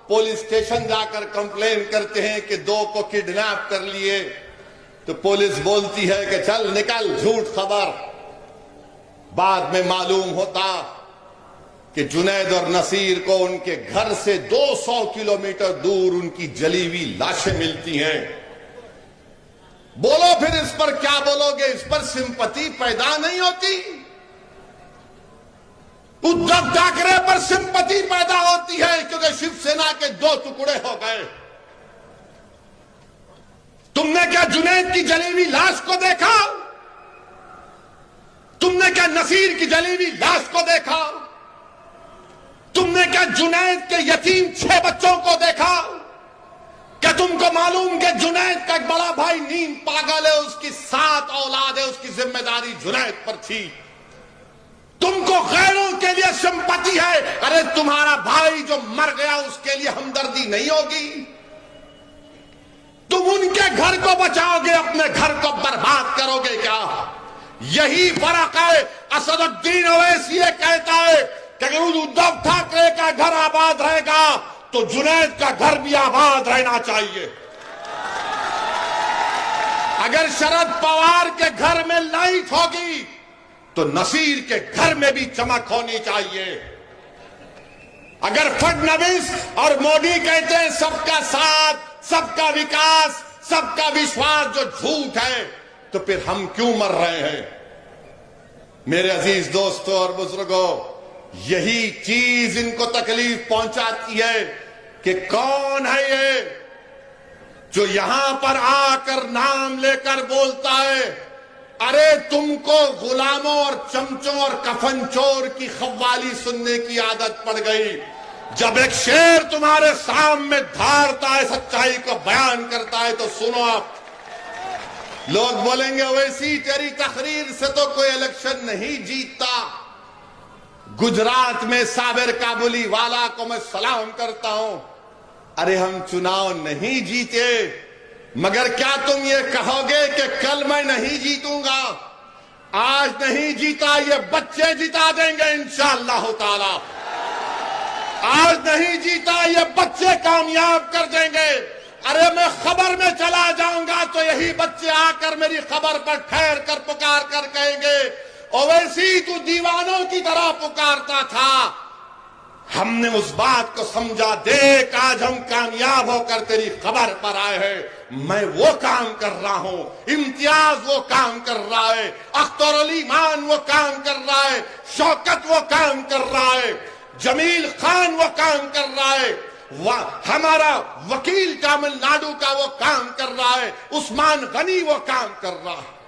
पुलिस स्टेशन जाकर कंप्लेन करते हैं कि दो को किडनैप कर लिए। तो पुलिस बोलती है कि चल निकल, झूठ खबर। बाद में मालूम होता कि जुनैद और नसीर को उनके घर से 200 किलोमीटर दूर उनकी जली हुई लाशें मिलती हैं। बोलो फिर इस पर क्या बोलोगे? इस पर सिंपैथी पैदा नहीं होती? उद्धव ठाकरे पर सिंपैथी पैदा होती है क्योंकि शिवसेना के दो टुकड़े हो गए। तुमने क्या जुनैद की जली हुई लाश को देखा? तुमने क्या नसीर की जली हुई लाश को देखा? तुमने क्या जुनैद के यतीम 6 बच्चों को देखा? क्या तुमको मालूम कि जुनैद का एक बड़ा भाई नीम पागल है, उसकी 7 औलाद है, उसकी जिम्मेदारी जुनैद पर थी। तुमको गैरों के लिए सिंपैथी है, अरे तुम्हारा भाई जो मर गया उसके लिए हमदर्दी नहीं होगी? तुम उनके घर को बचाओगे, अपने घर को बर्बाद करोगे क्या? यही फर्क है। असदुद्दीन ओवैसी ये कहता है कि अगर उद्धव ठाकरे का घर आबाद रहेगा तो जुनैद का घर भी आबाद रहना चाहिए। अगर शरद पवार के घर में लाइट होगी तो नसीर के घर में भी चमक होनी चाहिए। अगर फडणवीस और मोदी कहते हैं सबका साथ, सबका विकास, सबका विश्वास जो झूठ है, तो फिर हम क्यों मर रहे हैं? मेरे अजीज दोस्तों और बुजुर्गों, यही चीज इनको तकलीफ पहुंचाती है कि कौन है ये जो यहां पर आकर नाम लेकर बोलता है, अरे तुमको गुलामों और चमचों और कफन चोर की खव्वाली सुनने की आदत पड़ गई। जब एक शेर तुम्हारे सामने धारता है, सच्चाई को बयान करता है, तो सुनो आप। लोग बोलेंगे ओवैसी तेरी तकरीर से तो कोई इलेक्शन नहीं जीतता। गुजरात में साबिर काबुली वाला को मैं सलाम करता हूं। अरे हम चुनाव नहीं जीते, मगर क्या तुम ये कहोगे कि कल मैं नहीं जीतूंगा? आज नहीं जीता, ये बच्चे जिता देंगे इंशाअल्लाह ताला। आज नहीं जीता, ये बच्चे कामयाब कर देंगे। अरे मैं खबर में चला जाऊंगा तो यही बच्चे आकर मेरी खबर पर ठहर कर पुकार कर कहेंगे, ओवैसी तू दीवानों की तरह पुकारता था, हमने उस बात को समझा, देख आज हम कामयाब होकर तेरी खबर पर आए हैं। मैं वो काम कर रहा हूं, इम्तियाज वो काम कर रहा है, अख्तर अली मान वो काम कर रहा है, शौकत वो काम कर रहा है, जमील खान वो काम कर रहा है, हमारा वकील तमिलनाडु का वो काम कर रहा है, उस्मान गनी वो काम कर रहा है।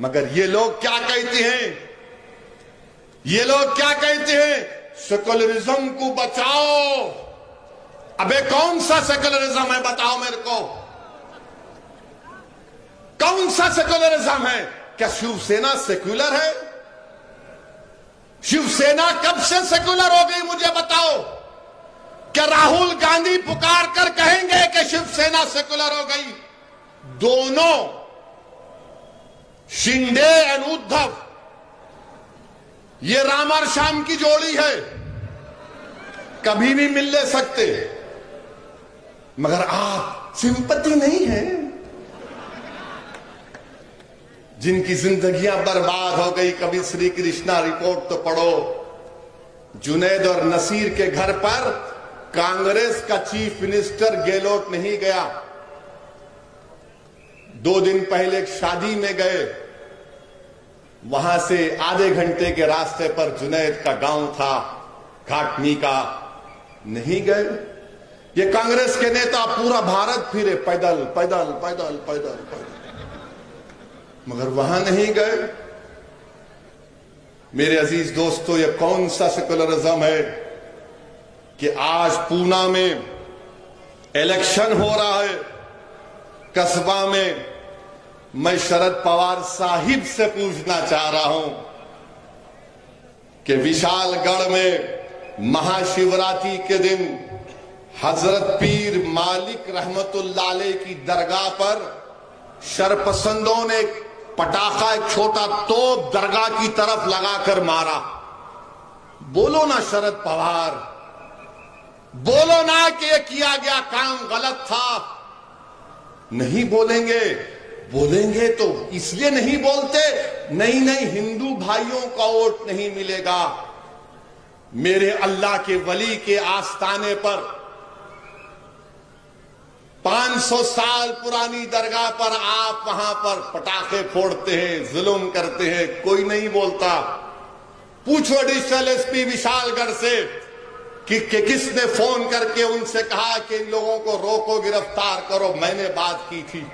मगर ये लोग क्या कहते हैं? ये लोग क्या कहते हैं? सेकुलरिज्म को बचाओ। अबे कौन सा सेकुलरिज्म है बताओ मेरे को? कौन सा सेकुलरिज्म है? क्या शिवसेना सेक्युलर है? शिवसेना कब से सेकुलर हो गई मुझे बताओ? क्या राहुल गांधी पुकार कर कहेंगे कि शिवसेना सेकुलर हो गई? दोनों शिंदे एंड उद्धव, ये राम और श्याम की जोड़ी है, कभी भी मिल ले सकते। मगर आप सिंपैथी नहीं है। जिनकी जिंदगियां बर्बाद हो गई, कभी श्री कृष्णा रिपोर्ट तो पढ़ो। जुनैद और नसीर के घर पर कांग्रेस का चीफ मिनिस्टर गहलोत नहीं गया। 2 दिन पहले एक शादी में गए, वहां से आधे घंटे के रास्ते पर जुनैद का गांव था, घाटनी का, नहीं गए। ये कांग्रेस के नेता पूरा भारत फिरे, पैदल पैदल पैदल पैदल पैदल, मगर वहां नहीं गए। मेरे अजीज दोस्तों, ये कौन सा सेकुलरिज्म है कि आज पूना में इलेक्शन हो रहा है कस्बा में, मैं शरद पवार साहिब से पूछना चाह रहा हूं कि विशालगढ़ में महाशिवरात्रि के दिन हजरत पीर मालिक रहमतुल्लाह अलैह की दरगाह पर शरपसंदों ने पटाखा, एक छोटा तोप दरगाह की तरफ लगाकर मारा। बोलो ना शरद पवार, बोलो ना कि ये किया गया काम गलत था। नहीं बोलेंगे, बोलेंगे तो इसलिए नहीं बोलते, नहीं नहीं हिंदू भाइयों का वोट नहीं मिलेगा। मेरे अल्लाह के वली के आस्थाने पर 500 साल पुरानी दरगाह पर आप वहां पर पटाखे फोड़ते हैं, जुल्म करते हैं, कोई नहीं बोलता। पूछो एडिशनल एसपी विशालगढ़ से कि किसने फोन करके उनसे कहा कि इन लोगों को रोको, गिरफ्तार करो। मैंने बात की थी।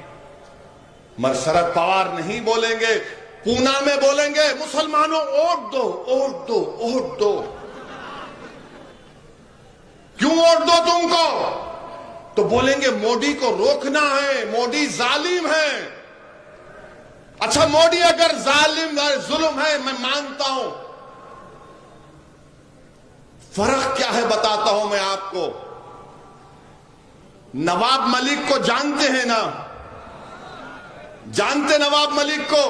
मगर शरद पवार नहीं बोलेंगे। पूना में बोलेंगे मुसलमानों वोट दो, वोट दो, वोट दो। क्यों वोट दो तुमको? तो बोलेंगे मोदी को रोकना है, मोदी जालिम है। अच्छा, मोदी अगर जालिम है, जुल्म है, मैं मानता हूं। फर्क क्या है बताता हूं मैं आपको। नवाब मलिक को जानते हैं ना? जानते नवाब मलिक को?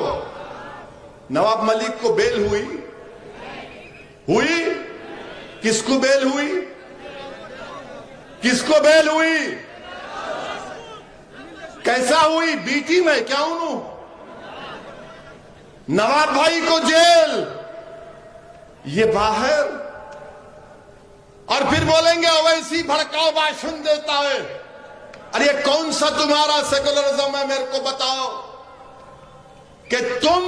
नवाब मलिक को बेल हुई? हुई? किसको बेल हुई? किसको बेल हुई? कैसा हुई? बीटी में क्या हूं? नवाब भाई को जेल, ये बाहर। और फिर बोलेंगे ओवैसी भड़काऊ भाषण देता है। अरे कौन सा तुम्हारा सेकुलरिज्म है? मेरे को बताओ कि तुम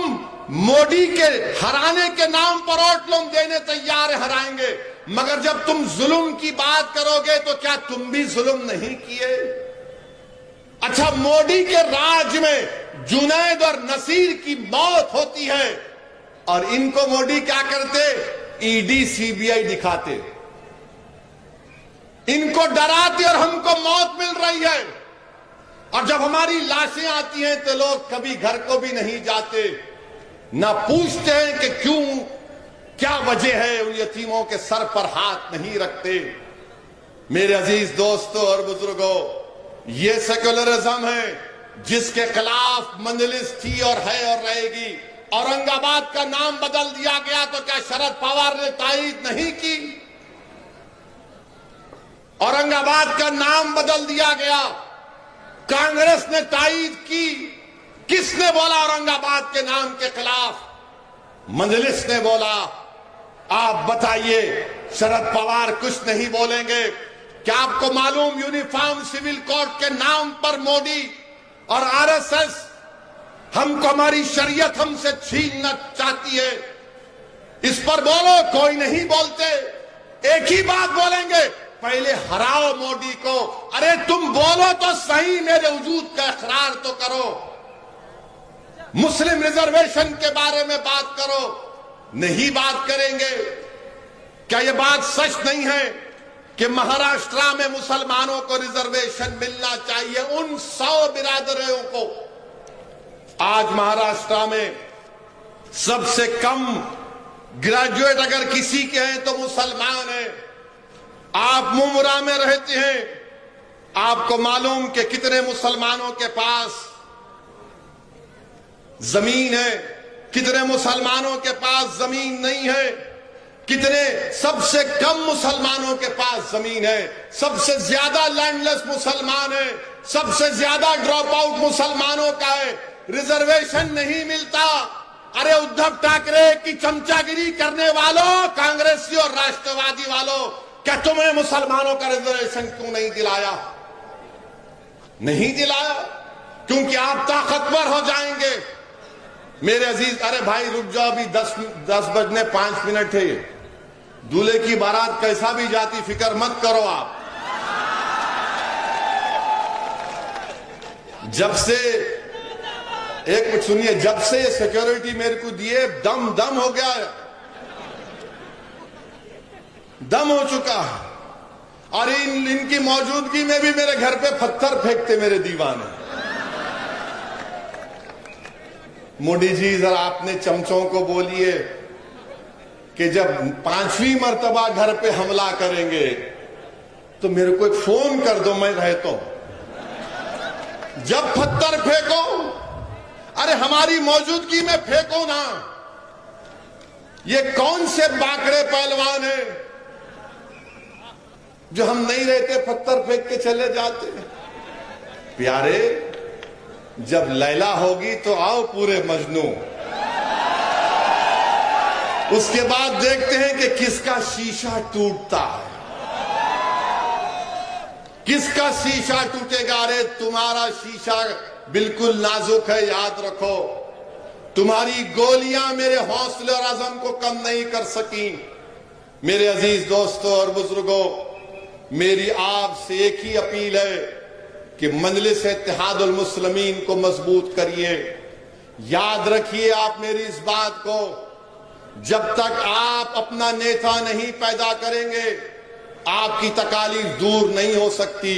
मोदी के हराने के नाम पर वोट लोग देने तैयार है, हराएंगे, मगर जब तुम जुल्म की बात करोगे तो क्या तुम भी जुल्म नहीं किए? अच्छा, मोदी के राज में जुनैद और नसीर की मौत होती है और इनको मोदी क्या करते? ईडी सीबीआई दिखाते, इनको डराते और हमको मौत मिल रही है। और जब हमारी लाशें आती हैं तो लोग कभी घर को भी नहीं जाते, ना पूछते हैं कि क्यों, क्या वजह है, उन यतीमों के सर पर हाथ नहीं रखते। मेरे अजीज दोस्तों और बुजुर्गों, ये सेक्युलरिज्म है जिसके खिलाफ मंजलिस थी और है और रहेगी। औरंगाबाद का नाम बदल दिया गया तो क्या शरद पवार ने तायीद नहीं की? औरंगाबाद का नाम बदल दिया गया, कांग्रेस ने तायीद की। किसने बोला औरंगाबाद के नाम के खिलाफ? मंजलिस ने बोला। आप बताइए, शरद पवार कुछ नहीं बोलेंगे। क्या आपको मालूम यूनिफॉर्म सिविल कोड के नाम पर मोदी और आरएसएस हमको, हमारी शरीयत हमसे छीनना चाहती है? इस पर बोलो, कोई नहीं बोलते। एक ही बात बोलेंगे, पहले हराओ मोदी को। अरे तुम बोलो तो सही, मेरे वजूद का इकरार तो करो। मुस्लिम रिजर्वेशन के बारे में बात करो, नहीं बात करेंगे। क्या यह बात सच नहीं है कि महाराष्ट्र में मुसलमानों को रिजर्वेशन मिलना चाहिए? उन 100 बिरादरियों को आज महाराष्ट्र में सबसे कम ग्रेजुएट अगर किसी के हैं तो मुसलमान हैं। आप मुमरा में रहते हैं, आपको मालूम कि कितने मुसलमानों के पास जमीन है, कितने मुसलमानों के पास जमीन नहीं है, कितने, सबसे कम मुसलमानों के पास जमीन है, सबसे ज्यादा लैंडलेस मुसलमान है, सबसे ज्यादा ड्रॉप आउट मुसलमानों का है। रिजर्वेशन नहीं मिलता। अरे उद्धव ठाकरे की चमचागिरी करने वालों, कांग्रेसी और राष्ट्रवादी वालों, क्या तुम्हें मुसलमानों का रिजर्वेशन क्यों नहीं दिलाया? नहीं दिलाया क्योंकि आप ताकतवर हो जाएंगे। मेरे अजीज, अरे भाई रुक जाओ, अभी 10 बजने 5 मिनट है। दूल्हे की बारात कैसा भी जाती, फिक्र मत करो आप। जब से, एक मिनट सुनिए, जब से ये सिक्योरिटी मेरे को दिए, दम हो गया है, दम हो चुका है। और इनकी मौजूदगी में भी मेरे घर पे पत्थर फेंकते मेरे दीवाने। मोदी जी जरा अपने चमचों को बोलिए कि जब 5वीं मर्तबा घर पे हमला करेंगे तो मेरे को एक फोन कर दो, मैं रहता हूं। जब पत्थर फेंको, अरे हमारी मौजूदगी में फेंको ना। ये कौन से बाकड़े पहलवान हैं जो हम नहीं रहते पत्थर फेंक के चले जाते हैं? प्यारे, जब लैला होगी तो आओ पूरे मजनू। उसके बाद देखते हैं कि किसका शीशा टूटता है, किसका शीशा टूटेगा। अरे तुम्हारा शीशा बिल्कुल नाजुक है, याद रखो। तुम्हारी गोलियां मेरे हौसले और अज़म को कम नहीं कर सकी। मेरे अजीज दोस्तों और बुजुर्गों, मेरी आपसे एक ही अपील है कि मजलिस इत्तेहादुल मुस्लिमीन को मजबूत करिए। याद रखिए आप मेरी इस बात को, जब तक आप अपना नेता नहीं पैदा करेंगे आपकी तकालीफ दूर नहीं हो सकती।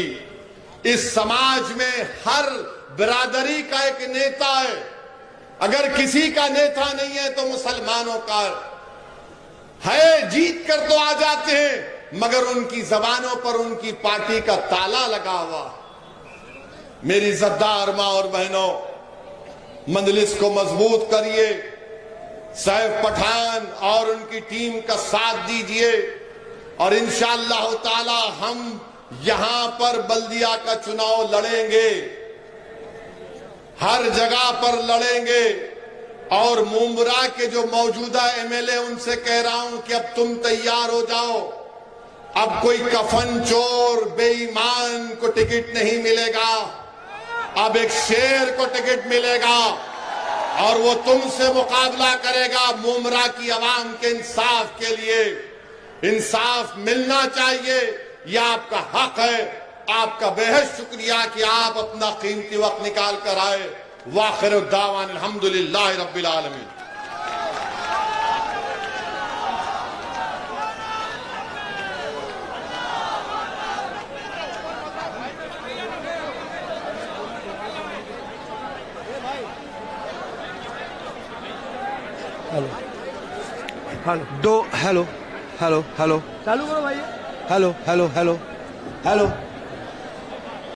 इस समाज में हर बिरादरी का एक नेता है। अगर किसी का नेता नहीं है तो मुसलमानों का है। जीत कर तो आ जाते हैं मगर उनकी जबानों पर उनकी पार्टी का ताला लगा हुआ। मेरी इज्जतदार मां और बहनों, मजलिस को मजबूत करिए। सैफ पठान और उनकी टीम का साथ दीजिए और इंशाअल्लाह ताला हम यहां पर बल्दिया का चुनाव लड़ेंगे, हर जगह पर लड़ेंगे। और मुंबरा के जो मौजूदा एमएलए उनसे कह रहा हूं कि अब तुम तैयार हो जाओ। अब कोई कफन चोर बेईमान को टिकट नहीं मिलेगा, अब एक शेर को टिकट मिलेगा और वो तुमसे मुकाबला करेगा मुंबरा की आवाम के इंसाफ के लिए। इंसाफ मिलना चाहिए, यह आपका हक है। आपका बेहद शुक्रिया कि आप अपना कीमती वक्त निकाल कर आए। वाखिर दावान अल्हम्दुलिल्लाह रब्बिल आलमीन। हेलो हेलो हेलो हेलो चालू करो भाई। Hello hello hello hello